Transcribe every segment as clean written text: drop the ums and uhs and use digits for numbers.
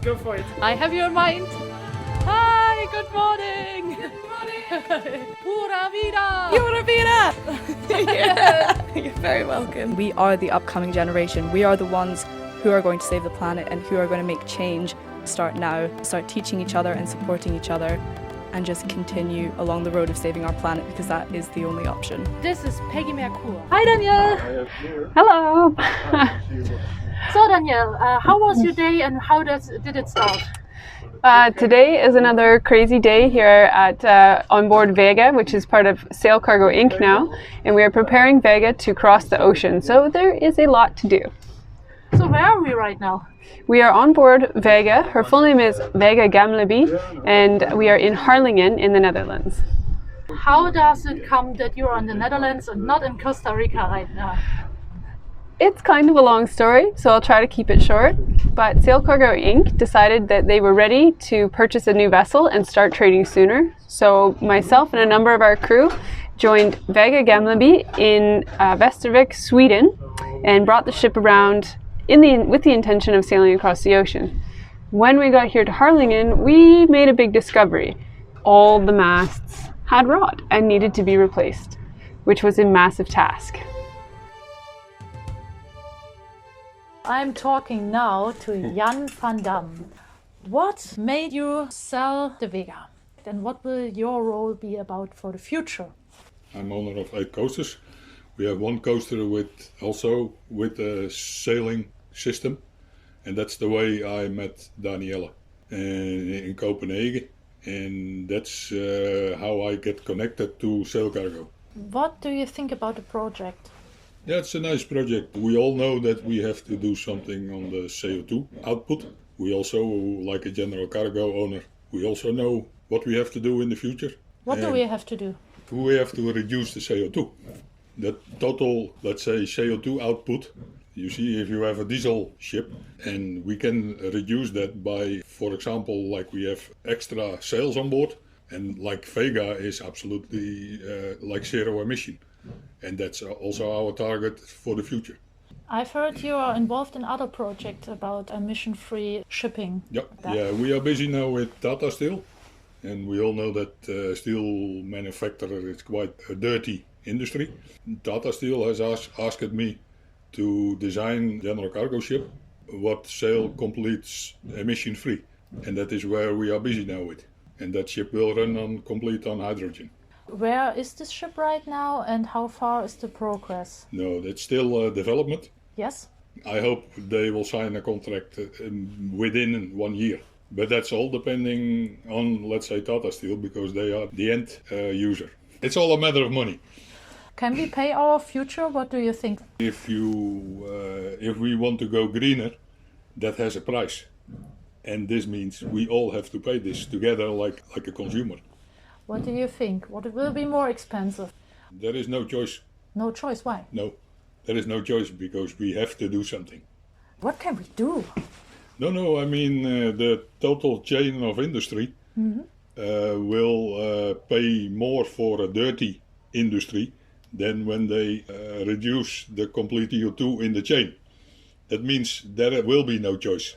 Go for it. I have you in mind. Hi, good morning. Good morning. Pura vida. Pura vida. You're very welcome. We are the upcoming generation. We are the ones who are going to save the planet and who are going to make change. Start now, start teaching each other and supporting each other, and just continue along the road of saving our planet, because that is the only option. This is Peggy Merkur. Hi Daniel. Hello. So Daniel, how was your day and how did it start? Today is another crazy day here at on board Vega, which is part of SailCargoInc now, and we are preparing Vega to cross the ocean. So there is a lot to do. So where are we right now? We are on board Vega. Her full name is Vega and we are in Harlingen in the Netherlands. How does it come that you're in the Netherlands and not in Costa Rica right now? It's kind of a long story, so I'll try to keep it short. But SailCargoInc decided that they were ready to purchase a new vessel and start trading sooner. So myself and a number of our crew joined Vega in Västervik, Sweden, and brought the ship around with the intention of sailing across the ocean. When we got here to Harlingen, we made a big discovery. All the masts had rot and needed to be replaced, which was a massive task. I'm talking now to Jan van Dam. What made you sell the Vega? And what will your role be about for the future? I'm owner of 8 coasters. We have one coaster with a sailing system, and that's the way I met Daniela in Copenhagen, and that's how I get connected to SailCargo. What do you think about the project? Yeah, it's a nice project. We all know that we have to do something on the CO2 output. We also, like a general cargo owner, we also know what we have to do in the future. What do we have to do? We have to reduce the CO2. The total, let's say, CO2 output, you see, if you have a diesel ship, and we can reduce that by, for example, like we have extra sails on board, and like Vega is absolutely like zero emission. And that's also our target for the future. I've heard you are involved in other projects about emission-free shipping. Yeah, we are busy now with Tata Steel, and we all know that steel manufacturer is quite a dirty industry. Tata Steel has asked me to design general cargo ship what sail completes emission-free, and that is where we are busy now with. And that ship will run complete on hydrogen. Where is this ship right now and how far is the progress? No, that's still development. Yes? I hope they will sign a contract within 1 year. But that's all depending on, let's say, Tata Steel, because they are the end user. It's all a matter of money. Can we pay our future? What do you think? If we want to go greener, that has a price. And this means we all have to pay this together like a consumer. What do you think? What will be more expensive? There is no choice. No choice, why? No, there is no choice because we have to do something. What can we do? No, I mean the total chain of industry will pay more for a dirty industry than when they reduce the complete CO2 in the chain. That means there will be no choice.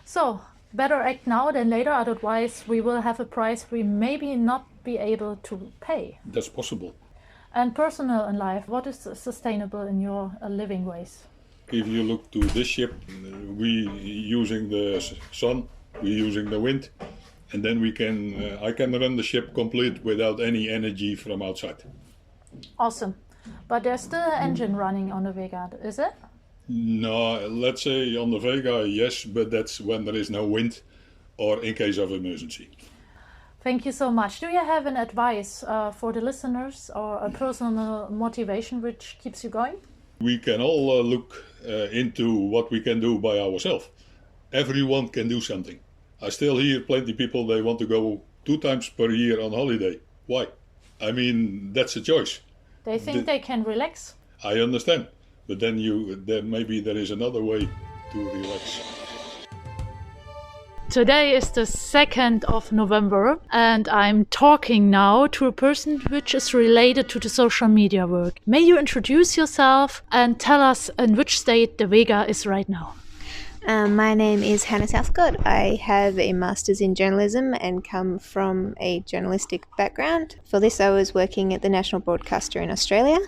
So, better act now than later, otherwise we will have a price we maybe not be able to pay. That's possible. And personal in life, what is sustainable in your living ways? If you look to this ship, we using the sun, we using the wind, and then I can run the ship complete without any energy from outside. Awesome. But there's still an engine running on the Vega, is it? No, let's say on the Vega, yes, but that's when there is no wind or in case of emergency. Thank you so much. Do you have an advice for the listeners or a personal motivation which keeps you going? We can all look into what we can do by ourselves. Everyone can do something. I still hear plenty of people, they want to go 2 times per year on holiday. Why? I mean, that's a choice. They think they can relax. I understand. But then maybe there is another way to relax. Today is the 2nd of November and I'm talking now to a person which is related to the social media work. May you introduce yourself and tell us in which state the Vega is right now? My name is Hannah Southcott. I have a Master's in Journalism and come from a journalistic background. For this, I was working at the National Broadcaster in Australia.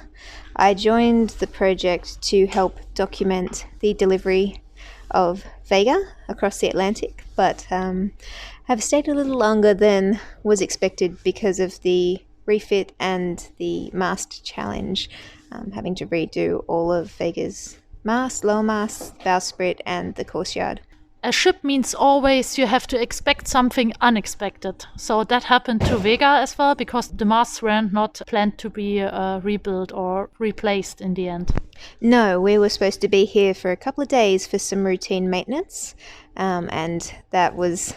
I joined the project to help document the delivery of Vega across the Atlantic, but have stayed a little longer than was expected because of the refit and the mast challenge, having to redo all of Vega's mast, lower mast, bowsprit, and the coursyard. A ship means always you have to expect something unexpected. So that happened to Vega as well, because the masts were not planned to be rebuilt or replaced in the end. No, we were supposed to be here for a couple of days for some routine maintenance, and that was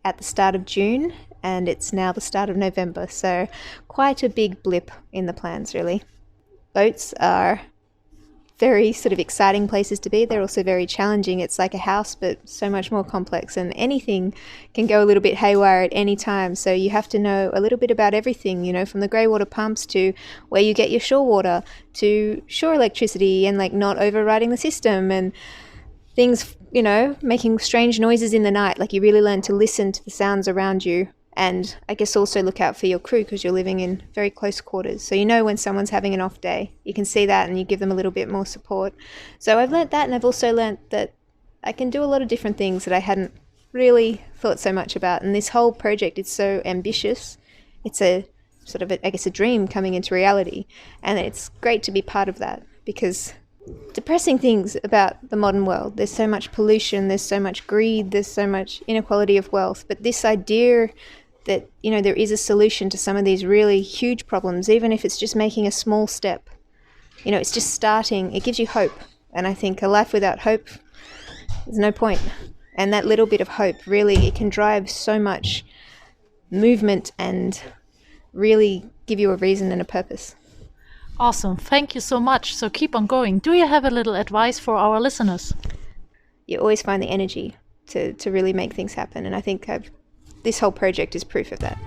at the start of June, and it's now the start of November, so quite a big blip in the plans, really. Boats are very sort of exciting places to be. They're also very challenging. It's like a house, but so much more complex, and anything can go a little bit haywire at any time. So you have to know a little bit about everything, you know, from the grey water pumps to where you get your shore water to shore electricity, and like not overriding the system, and things, you know, making strange noises in the night. Like you really learn to listen to the sounds around you. And I guess also look out for your crew, because you're living in very close quarters. So you know when someone's having an off day. You can see that and you give them a little bit more support. So I've learnt that, and I've also learnt that I can do a lot of different things that I hadn't really thought so much about. And this whole project is so ambitious. It's a sort of, I guess, a dream coming into reality. And it's great to be part of that, because depressing things about the modern world. There's so much pollution, there's so much greed, there's so much inequality of wealth. But this idea that, you know, there is a solution to some of these really huge problems, even if it's just making a small step. You know, it's just starting. It gives you hope. And I think a life without hope, there's no point. And that little bit of hope, really, it can drive so much movement and really give you a reason and a purpose. Awesome. Thank you so much. So keep on going. Do you have a little advice for our listeners? You always find the energy to really make things happen. And I think this whole project is proof of that.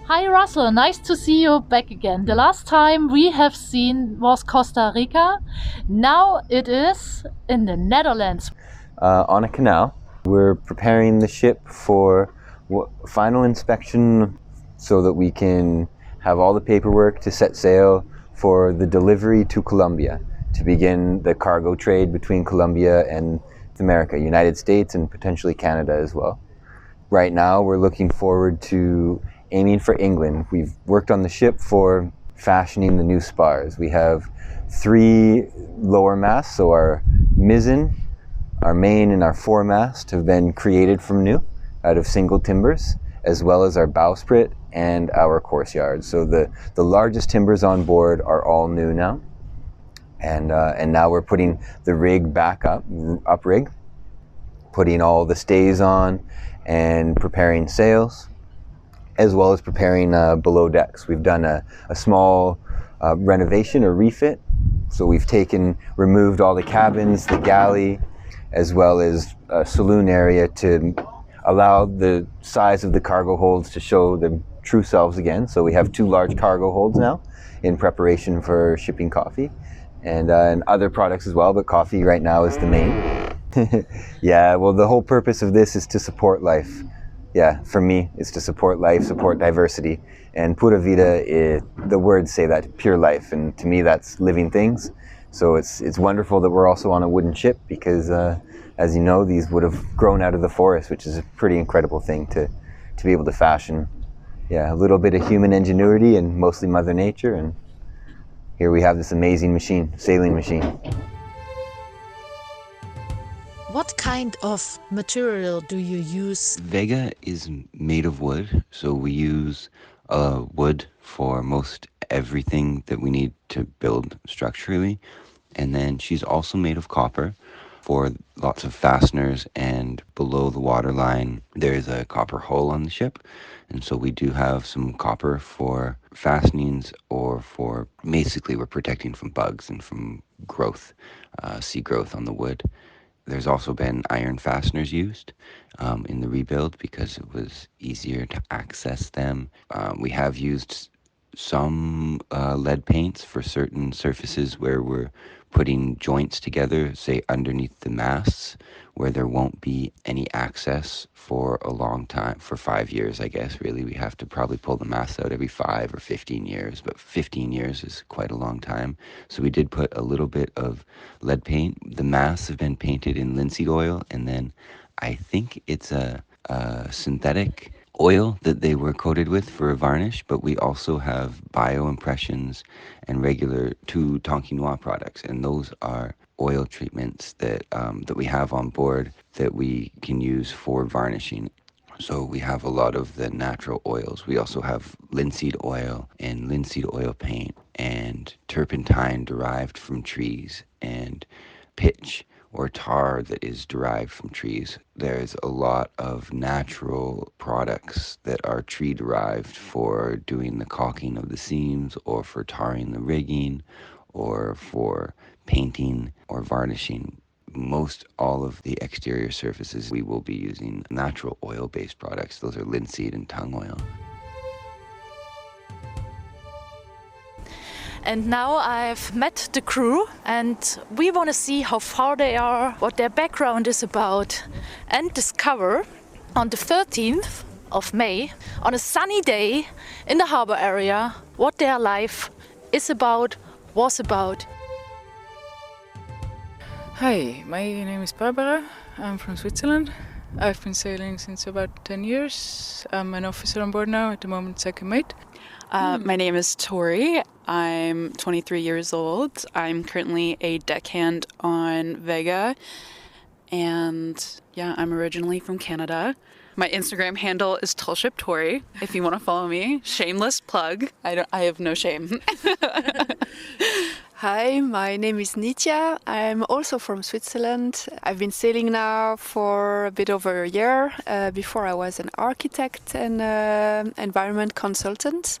Hi Russell, nice to see you back again. The last time we have seen was Costa Rica. Now it is in the Netherlands. On a canal. We're preparing the ship for final inspection so that we can have all the paperwork to set sail for the delivery to Colombia, to begin the cargo trade between Colombia and America, United States, and potentially Canada as well. Right now we're looking forward to aiming for England. We've worked on the ship for fashioning the new spars. We have 3 lower masts, so our mizzen, our main, and our foremast have been created from new out of single timbers, as well as our bowsprit and our coursyard. So the largest timbers on board are all new now. And now we're putting the rig back up rig, putting all the stays on and preparing sails, as well as preparing below decks. We've done a small renovation or refit. So we've removed all the cabins, the galley, as well as a saloon area to allow the size of the cargo holds to show their true selves again. So we have 2 large cargo holds now in preparation for shipping coffee. And other products as well, but coffee right now is the main. Yeah, well, the whole purpose of this is to support life. Yeah, for me, it's to support life, support diversity. And Pura Vida, the words say that, pure life. And to me, that's living things. So it's wonderful that we're also on a wooden ship, because as you know, these would have grown out of the forest, which is a pretty incredible thing to be able to fashion. Yeah, a little bit of human ingenuity and mostly Mother Nature, and here we have this amazing machine, sailing machine. What kind of material do you use? Vega is made of wood, so we use wood for most everything that we need to build structurally. And then she's also made of copper for lots of fasteners, and below the waterline there's a copper hull on the ship. And so we do have some copper for fastenings, or for basically we're protecting from bugs and from growth, sea growth on the wood. There's also been iron fasteners used in the rebuild because it was easier to access them. We have used some lead paints for certain surfaces where we're putting joints together, say underneath the masts, where there won't be any access for a long time, for 5 years, I guess, really. We have to probably pull the masts out every 5 or 15 years, but 15 years is quite a long time. So we did put a little bit of lead paint. The masts have been painted in linseed oil, and then I think it's a synthetic oil that they were coated with for a varnish, but we also have bio impressions and regular 2 Tonkinois products, and those are oil treatments that we have on board that we can use for varnishing. So we have a lot of the natural oils. We also have linseed oil and linseed oil paint and turpentine derived from trees and pitch or tar that is derived from trees. There's a lot of natural products that are tree derived for doing the caulking of the seams or for tarring the rigging or for painting or varnishing. Most all of the exterior surfaces we will be using natural oil-based products. Those are linseed and tung oil. And now I've met the crew and we want to see how far they are, what their background is about, and discover on the 13th of May, on a sunny day in the harbor area, what their life is about, was about. Hi, my name is Barbara. I'm from Switzerland. I've been sailing since about 10 years. I'm an officer on board now, at the moment second mate. My name is Tori. I'm 23 years old. I'm currently a deckhand on Vega. And yeah, I'm originally from Canada. My Instagram handle is Tallship Tori, if you want to follow me. Shameless plug. I have no shame. Hi, my name is Nitya. I'm also from Switzerland. I've been sailing now for a bit over a year. Before I was an architect and environment consultant.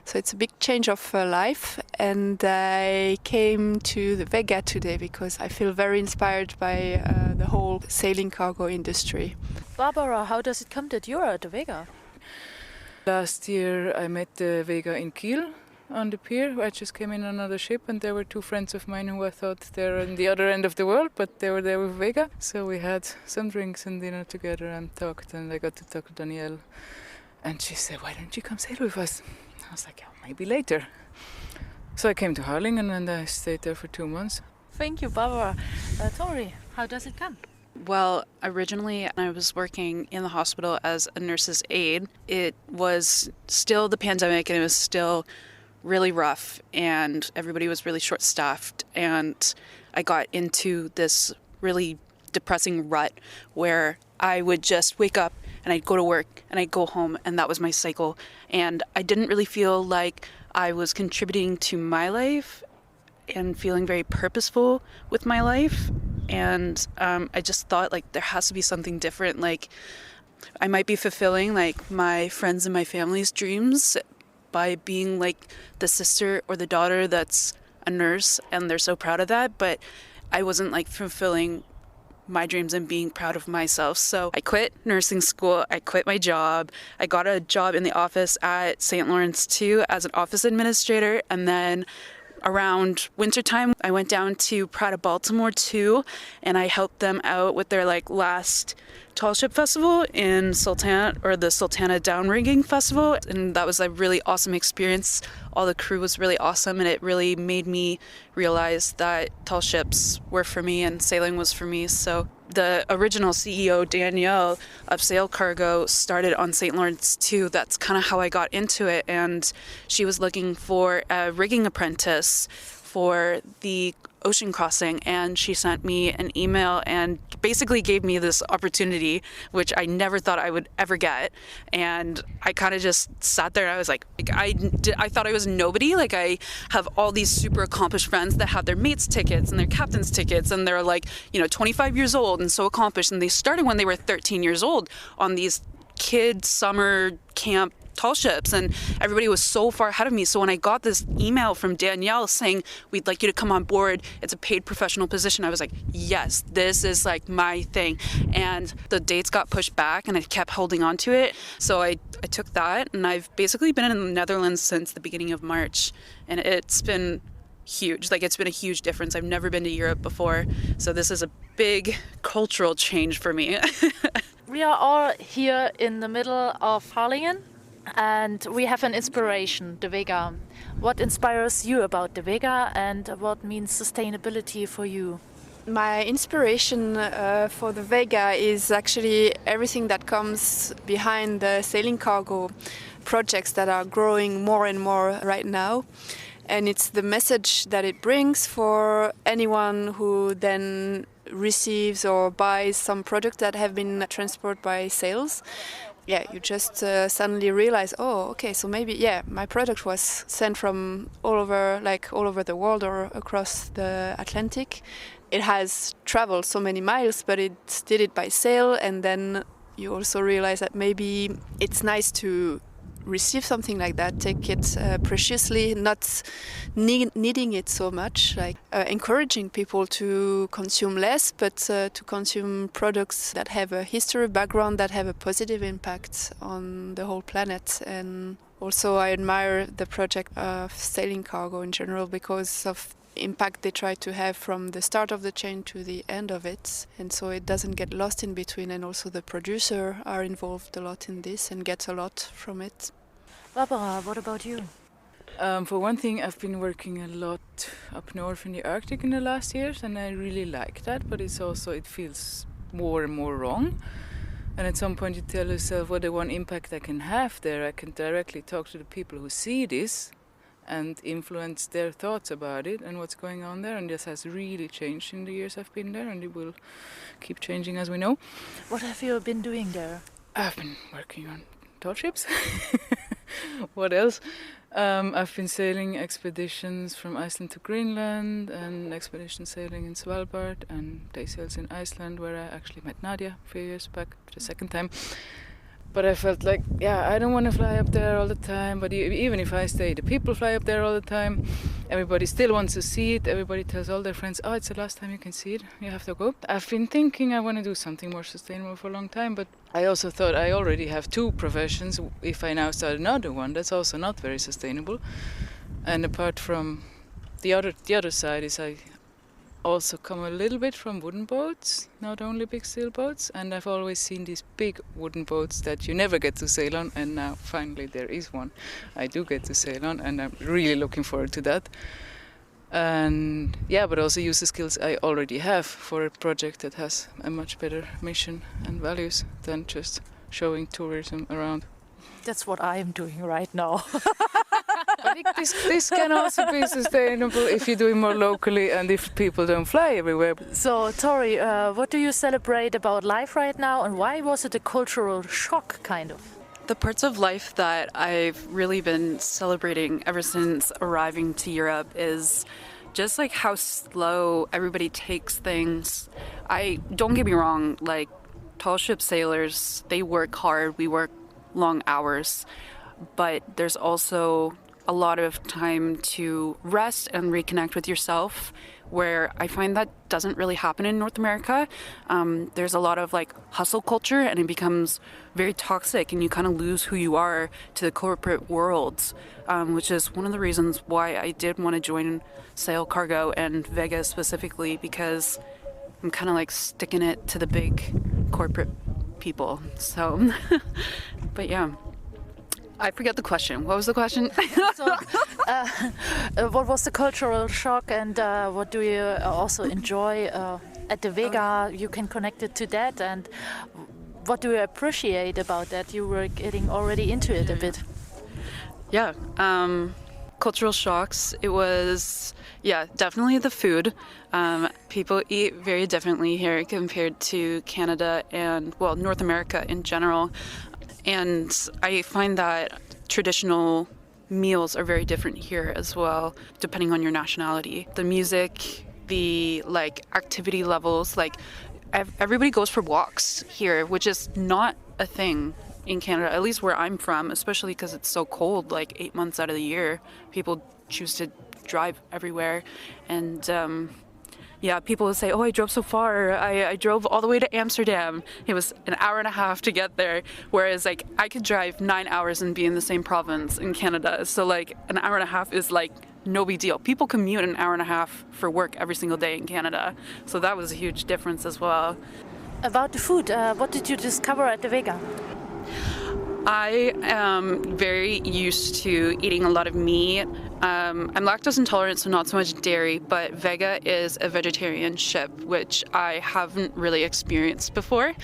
So it's a big change of life. And I came to the Vega today because I feel very inspired by the whole sailing cargo industry. Barbara, how does it come that you're at the Vega? Last year I met the Vega in Kiel on the pier. I just came in on another ship and there were 2 friends of mine who I thought they're on the other end of the world, but they were there with Vega. So we had some drinks and dinner together and talked, and I got to talk to Danielle. And she said, why don't you come sail with us? I was like, oh, maybe later. So I came to Harlingen and I stayed there for 2 months. Thank you, Barbara. Tori, how does it come? Well, originally I was working in the hospital as a nurse's aide. It was still the pandemic and it was still really rough and everybody was really short-staffed, and I got into this really depressing rut where I would just wake up and I'd go to work and I'd go home, and that was my cycle, and I didn't really feel like I was contributing to my life and feeling very purposeful with my life. And I just thought, like, there has to be something different. Like, I might be fulfilling like my friends and my family's dreams by being like the sister or the daughter that's a nurse and they're so proud of that, but I wasn't like fulfilling my dreams and being proud of myself. So I quit nursing school, I quit my job, I got a job in the office at St. Lawrence too as an office administrator, and then around wintertime, I went down to Prada, Baltimore too, and I helped them out with their like last tall ship festival in Sultana, or the Sultana Downrigging Festival, and that was a really awesome experience. All the crew was really awesome, and it really made me realize that tall ships were for me and sailing was for me. So the original CEO, Danielle, of Sail Cargo started on St. Lawrence too. That's kind of how I got into it, and she was looking for a rigging apprentice for the ocean crossing, and she sent me an email and basically gave me this opportunity, which I never thought I would ever get. And I kind of just sat there and I was like I thought I was nobody. Like, I have all these super accomplished friends that have their mates tickets and their captain's tickets, and they're like, 25 years old and so accomplished, and they started when they were 13 years old on these kid summer camp tall ships, and everybody was so far ahead of me. So when I got this email from Danielle saying, we'd like you to come on board, it's a paid professional position, I was like, yes, this is like my thing. And the dates got pushed back and I kept holding on to it. So I took that, and I've basically been in the Netherlands since the beginning of March, and it's been huge. Like, it's been a huge difference. I've never been to Europe before, so this is a big cultural change for me. We are all here in the middle of Harlingen, and we have an inspiration, the Vega. What inspires you about the Vega, and what means sustainability for you? My inspiration for the Vega is actually everything that comes behind the sailing cargo projects that are growing more and more right now. And it's the message that it brings for anyone who then receives or buys some product that have been transported by sails. Yeah, you just suddenly realize, oh, okay, so maybe, yeah, my product was sent from all over the world or across the Atlantic. It has traveled so many miles, but it did it by sail. And then you also realize that maybe it's nice to receive something like that, take it preciously, not needing it so much, like encouraging people to consume less, but to consume products that have a history background, that have a positive impact on the whole planet. And also I admire the project of Sailing Cargo in general because of impact they try to have from the start of the chain to the end of it, and so it doesn't get lost in between, and also the producer are involved a lot in this and gets a lot from it. Barbara, what about you? For one thing, I've been working a lot up north in the Arctic in the last years, and I really like that, but it feels more and more wrong. And at some point you tell yourself, what the one impact I can have there, I can directly talk to the people who see this and influence their thoughts about it and what's going on there. And this has really changed in the years I've been there, and it will keep changing, as we know. What have you been doing there? I've been working on tall ships. What else? I've been sailing expeditions from Iceland to Greenland, and expedition sailing in Svalbard, and day sails in Iceland, where I actually met Nadia a few years back, the second time. But I felt like, I don't want to fly up there all the time. But even if I stay, the people fly up there all the time. Everybody still wants to see it. Everybody tells all their friends, oh, it's the last time you can see it. You have to go. I've been thinking I want to do something more sustainable for a long time. But I also thought I already have two professions. If I now start another one, that's also not very sustainable. And apart from the other side is I also come a little bit from wooden boats, not only big steel boats, and I've always seen these big wooden boats that you never get to sail on, and now finally there is one I do get to sail on, and I'm really looking forward to that. And but also use the skills I already have for a project that has a much better mission and values than just showing tourism around. That's what I am doing right now. I think this can also be sustainable if you do it more locally and if people don't fly everywhere. So, Tori, what do you celebrate about life right now, and why was it a cultural shock, kind of? The parts of life that I've really been celebrating ever since arriving to Europe is just like how slow everybody takes things. Don't get me wrong, like tall ship sailors, they work hard, we work long hours, but there's also a lot of time to rest and reconnect with yourself, where I find that doesn't really happen in North America. There's a lot of like hustle culture, and it becomes very toxic, and you kind of lose who you are to the corporate world, which is one of the reasons why I did want to join Sail Cargo and Vega specifically, because I'm kind of like sticking it to the big corporate people. So, but yeah. I forget the question. What was the question? What was the cultural shock, and what do you also enjoy at the Vega? You can connect it to that, and what do you appreciate about that? You were getting already into it a bit. Yeah, cultural shocks. It was, definitely the food. People eat very differently here compared to Canada and, North America in general. And I find that traditional meals are very different here as well, depending on your nationality. The music, the activity levels, everybody goes for walks here, which is not a thing in Canada, at least where I'm from, especially because it's so cold, like 8 months out of the year. People choose to drive everywhere. And yeah, people will say, oh, I drove so far. I drove all the way to Amsterdam. It was an hour and a half to get there. Whereas like I could drive 9 hours and be in the same province in Canada. So like an hour and a half is like no big deal. People commute an hour and a half for work every single day in Canada. So that was a huge difference as well. About the food, what did you discover at the Vega? I am very used to eating a lot of meat. I'm lactose intolerant, so not so much dairy, but Vega is a vegetarian ship, which I haven't really experienced before.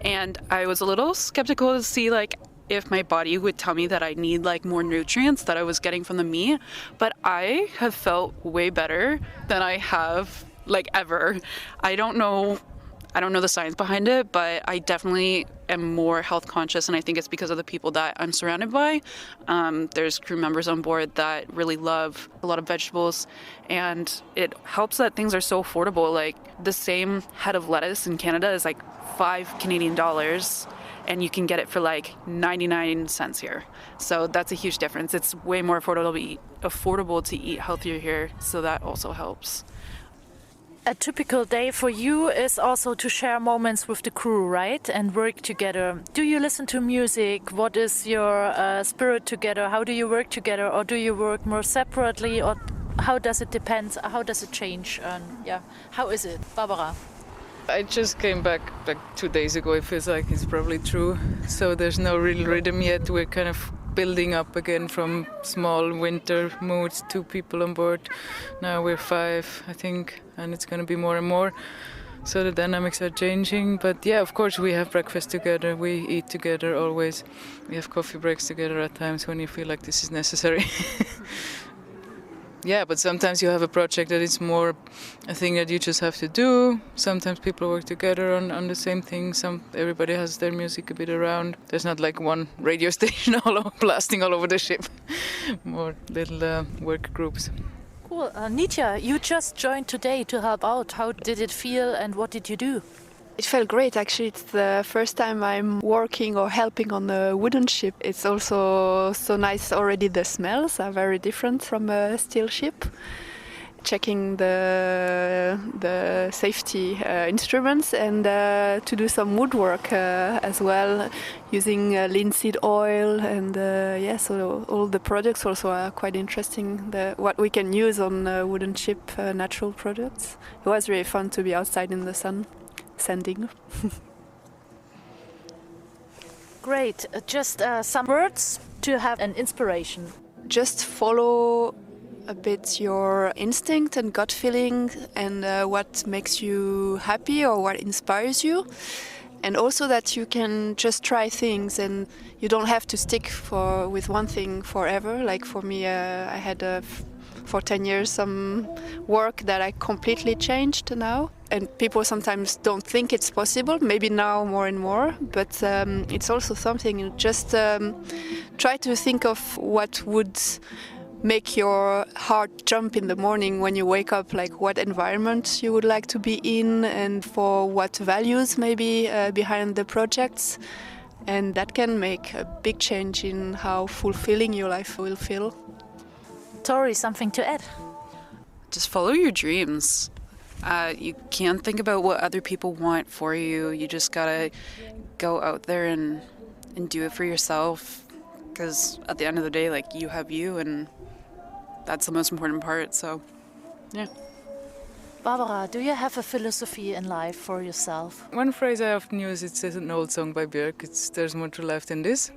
And I was a little skeptical to see like if my body would tell me that I need like more nutrients that I was getting from the meat, but I have felt way better than I have like ever. I don't know the science behind it, but I definitely am more health conscious, and I think it's because of the people that I'm surrounded by. There's crew members on board that really love a lot of vegetables, and it helps that things are so affordable. Like the same head of lettuce in Canada is like $5 Canadian, and you can get it for like 99 cents here. So that's a huge difference. It's way more affordable to eat healthier here, so that also helps. A typical day for you is also to share moments with the crew, right? And work together. Do you listen to music? What is your spirit together? How do you work together? Or do you work more separately? Or how does it depend? How does it change? Yeah, how is it? Barbara? I just came back like 2 days ago. It feels like it's probably true. So there's no real rhythm yet. We're kind of building up again from small winter moods, 2 people on board. Now we're 5, I think, and it's going to be more and more. So the dynamics are changing. But yeah, of course, we have breakfast together. We eat together always. We have coffee breaks together at times when you feel like this is necessary. Yeah, but sometimes you have a project that is more a thing that you just have to do. Sometimes people work together on the same thing. Everybody has their music a bit around. There's not like one radio station blasting all over the ship. More little work groups. Cool. Nitya, you just joined today to help out. How did it feel and what did you do? It felt great, actually. It's the first time I'm working or helping on a wooden ship. It's also so nice already. The smells are very different from a steel ship. Checking the safety instruments and to do some woodwork as well, using linseed oil and yeah, so all the products also are quite interesting. What we can use on a wooden ship, natural products. It was really fun to be outside in the sun. Sending. Great. Just some words to have an inspiration. Just follow a bit your instinct and gut feeling and what makes you happy or what inspires you. And also that you can just try things and you don't have to stick with one thing forever. Like for me, I had for 10 years some work that I completely changed now. And people sometimes don't think it's possible, maybe now more and more, but it's also something, just try to think of what would make your heart jump in the morning when you wake up, like what environment you would like to be in and for what values maybe behind the projects. And that can make a big change in how fulfilling your life will feel. Tori, something to add? Just follow your dreams. You can't think about what other people want for you. You just gotta go out there and do it for yourself. Because at the end of the day, like, you have you, and that's the most important part. So, yeah. Barbara, do you have a philosophy in life for yourself? One phrase I often use, it's an old song by Björk. There's more to life than this.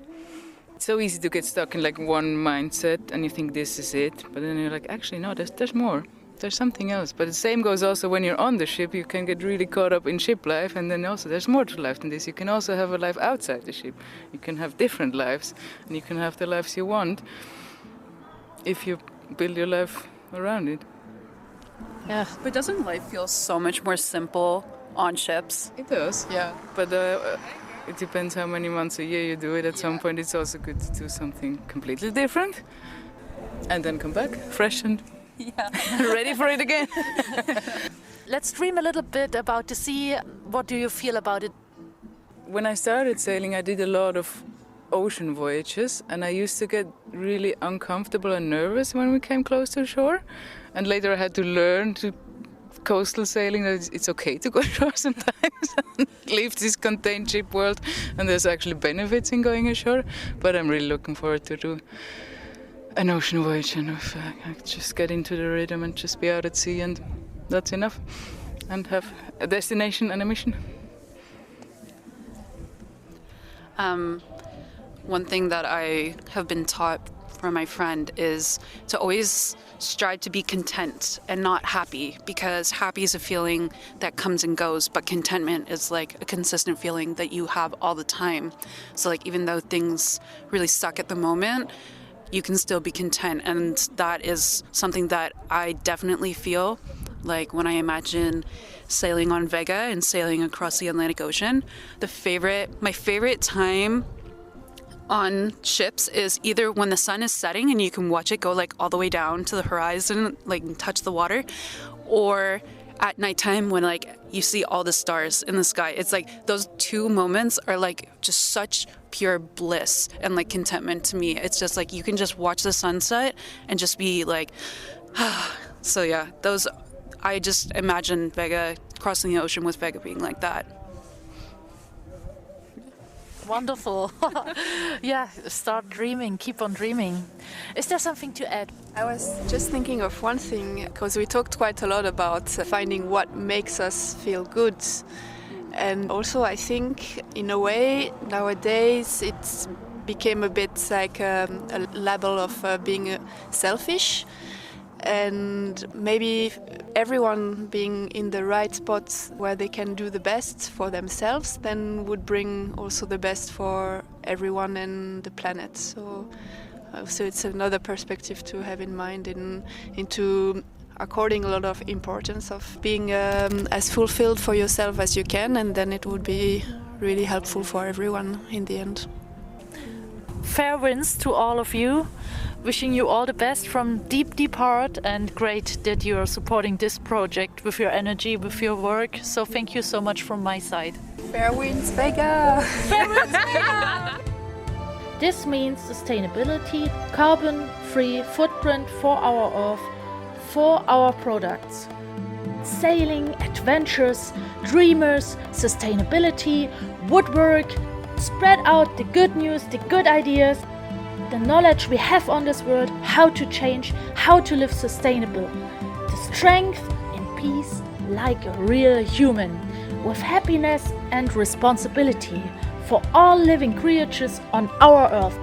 It's so easy to get stuck in like one mindset, and you think this is it. But then you're like, actually, no, there's more. There's something else. But the same goes also when you're on the ship. You can get really caught up in ship life, and then also there's more to life than this. You can also have a life outside the ship. You can have different lives, and you can have the lives you want if you build your life around it. Yeah, but doesn't life feel so much more simple on ships? It does, yeah. But it depends how many months a year you do it. At some point it's also good to do something completely different and then come back fresh and ready for it again. Let's dream a little bit about the sea. What do you feel about it? When I started sailing, I did a lot of ocean voyages, and I used to get really uncomfortable and nervous when we came close to shore. And later I had to learn to coastal sailing that it's okay to go ashore sometimes and leave this contained ship world, and there's actually benefits in going ashore. But I'm really looking forward to do an ocean voyage, and if I just get into the rhythm and just be out at sea, and that's enough, and have a destination and a mission. One thing that I have been taught from my friend is to always strive to be content and not happy, because happy is a feeling that comes and goes, but contentment is like a consistent feeling that you have all the time. So like even though things really suck at the moment, you can still be content, and that is something that I definitely feel like when I imagine sailing on Vega and sailing across the Atlantic Ocean. My favorite time on ships is either when the sun is setting and you can watch it go like all the way down to the horizon, like touch the water, or at nighttime when like you see all the stars in the sky. It's like those two moments are like just such pure bliss and like contentment to me. It's just like you can just watch the sunset and just be like, so yeah, I just imagine Vega, crossing the ocean with Vega being like that. Wonderful. Yeah, start dreaming, keep on dreaming. Is there something to add? I was just thinking of one thing, because we talked quite a lot about finding what makes us feel good. And also I think in a way nowadays it's became a bit like a level of being selfish. And maybe everyone being in the right spot where they can do the best for themselves then would bring also the best for everyone and the planet. So it's another perspective to have in mind into according a lot of importance of being as fulfilled for yourself as you can, and then it would be really helpful for everyone in the end. Fair winds to all of you. Wishing you all the best from deep, deep heart, and great that you are supporting this project with your energy, with your work. So thank you so much from my side. Fair winds, Vega! Fair winds, Vega! This means sustainability, carbon-free footprint for our Earth, for our products. Sailing, adventures, dreamers, sustainability, woodwork. Spread out the good news, the good ideas, the knowledge we have on this world, how to change, how to live sustainable. The strength in peace like a real human, with happiness and responsibility for all living creatures on our Earth.